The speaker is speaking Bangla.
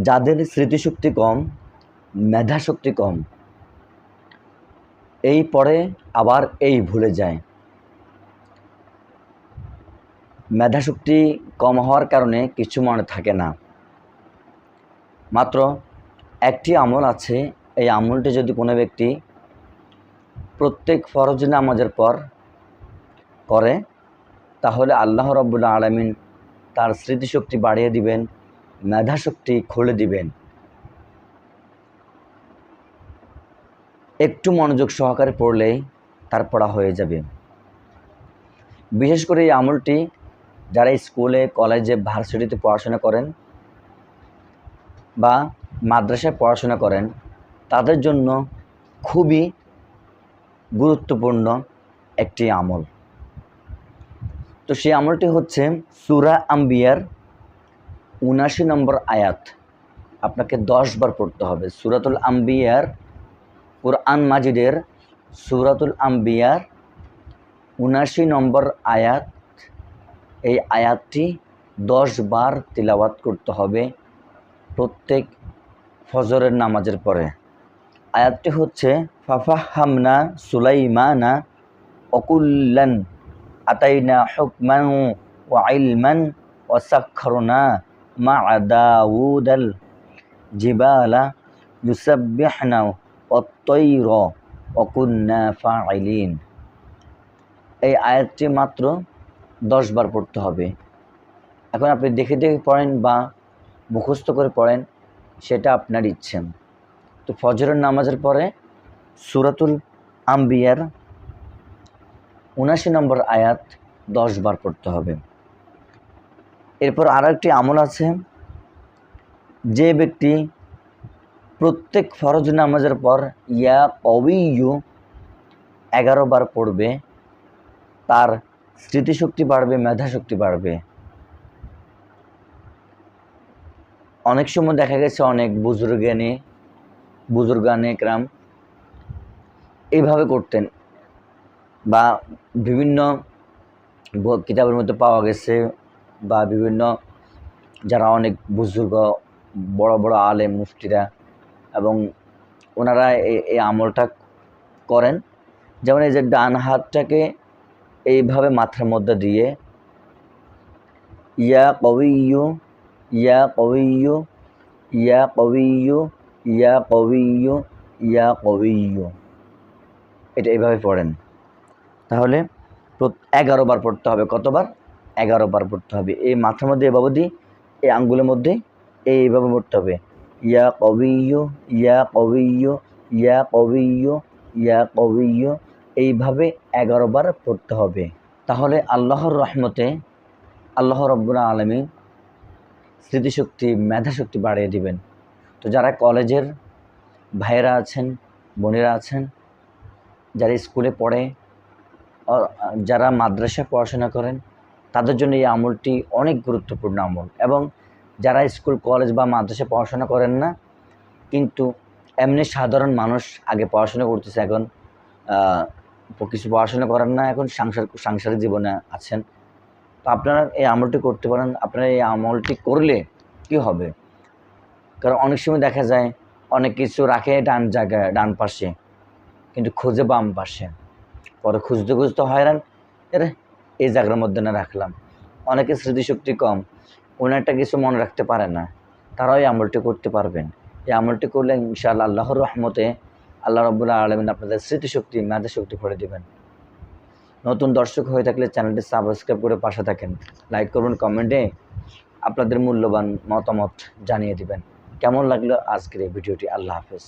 যাদের স্মৃতিশক্তি কম, মেধাশক্তি কম, এই পড়ে আবার এই ভুলে যায়। মেধাশক্তি কম হওয়ার কারণে কিছু মনে থাকে না। মাত্র একটি আমল আছে, এই আমলটি যদি কোনো ব্যক্তি প্রত্যেক ফরজ নামাজের পর করে, তাহলে আল্লাহ রাব্বুল আলামিন তার স্মৃতিশক্তি বাড়িয়ে দিবেন, মেধাশক্তি খুলে দিবেন। একটু মনোযোগ সহকারে পড়লেই তার পড়া হয়ে যাবে। বিশেষ করে এই আমলটি যারা স্কুলে, কলেজে, ভার্সিটিতে পড়াশোনা করেন বা মাদ্রাসায় পড়াশোনা করেন, তাদের জন্য খুবই গুরুত্বপূর্ণ একটি আমল। তো সেই আমলটি হচ্ছে সূরা আম্বিয়ার ৭৯ নম্বর আয়াত আপনাকে ১০ বার পড়তে হবে। সূরাতুল আম্বিয়ার, কোরআন মাজিদের সূরাতুল আম্বিয়ার ৭৯ নম্বর আয়াত, এই আয়াতটি ১০ বার তিলাওয়াত করতে হবে প্রত্যেক ফজরের নামাজের পরে। আয়াতটি হচ্ছে ফাফাহামনা সুলাইমানা ওয়াকুল্লান আতাইনা হুকমান ওয়া ইলমান ওয়া সাখখারনা মা'a দাউদাল জিবালা ইউসাব্বিহনা ওয়াত-তায়রা ওয়া কুন্না ফাইলিন। এই আয়াতটি মাত্র ১০ বার পড়তে হবে। এখন আপনি দেখে দেখে পড়েন বা মুখস্থ করে পড়েন, সেটা আপনার ইচ্ছে। তো ফজরের নামাজের পরে সূরাতুল আম্বিয়ার ৭৯ নম্বর আয়াত ১০ বার পড়তে হবে। এরপর আরও একটি আমল আছে, যে ব্যক্তি প্রত্যেক ফরজ নামাজের পর ইয়া কওয়িয়্যু ১১ বার পড়বে, তার স্মৃতিশক্তি বাড়বে, মেধাশক্তি বাড়বে। অনেক সময় দেখা গেছে অনেক বুজুর্গানে একরাম এইভাবে করতেন, বা বিভিন্ন কিতাবের মধ্যে পাওয়া গেছে, বা বিভিন্ন যারা অনেক বুজুর্গ, বড় বড় আলেম, মুফতিরা, এবং ওনারা এই আমলটা করেন। যেমন এই যে ডান হাতটাকে এইভাবে মাথার মধ্যে দিয়ে ইয়া কওয়িয়্যু ইয়া কওয়িয়্যু ইয়া কওয়িয়্যু ইয়া কওয়িয়্যু ইয়া কওয়িয়্যু, এটা এইভাবে পড়েন। তাহলে 11 বার পড়তে হবে। কতবার? 11 বার পড়তে হবে। এই মাথার মধ্যে এভাবে দিয়ে, এই আঙ্গুলের মধ্যে এইভাবে পড়তে হবে, ইয়া কওয়িয়্যু ইয়া কওয়িয়্যু ইয়া কওয়িয়্যু ইয়া কওয়িয়্যু, এইভাবে 11 বার পড়তে হবে। তাহলে আল্লাহর রহমতে আল্লাহ রাব্বুল আলামিন স্মৃতিশক্তি, মেধাশক্তি বাড়িয়ে দিবেন। তো যারা কলেজের ভাইয়েরা আছেন, বোনেরা আছেন, যারা স্কুলে পড়ে, যারা মাদ্রাসায় পড়াশোনা করেন, তাদের জন্য এই আমলটি অনেক গুরুত্বপূর্ণ আমল। এবং যারা স্কুল, কলেজ বা মাদ্রাসায় পড়াশোনা করেন না, কিন্তু এমনি সাধারণ মানুষ, আগে পড়াশোনা করতেছে, এখন কিছু পড়াশোনা করেন না, এখন সাংসারিক জীবনে আছেন, তো আপনারা এই আমলটি করতে পারেন। আপনারা এই আমলটি করলে কি হবে? কারণ অনেক সময় দেখা যায় অনেক কিছু রাখে ডান জায়গায়, ডান পাশে, কিন্তু খুঁজে বাম পাশে, পরে খুঁজতে খুঁজতে হয়রান, এই জায়গার মধ্যে না রাখলাম। অনেকের স্মৃতিশক্তি কম, কোনো একটা কিছু মনে রাখতে পারে না, তারাও এই আমলটি করতে পারবেন। এই আমলটি করলে ইনশাআল্লাহ আল্লাহর রহমতে আল্লাহ রাব্বুল আলামিন আপনাদের স্মৃতিশক্তি, মেধাশক্তি করে দেবেন। নতুন দর্শক হয়ে থাকলে চ্যানেলটি সাবস্ক্রাইব করে পাশে থাকেন, লাইক করবেন, কমেন্টে আপনাদের মূল্যবান মতামত জানিয়ে দিবেন। কেমন লাগলো আজকের এই ভিডিওটি? আল্লাহ হাফেজ।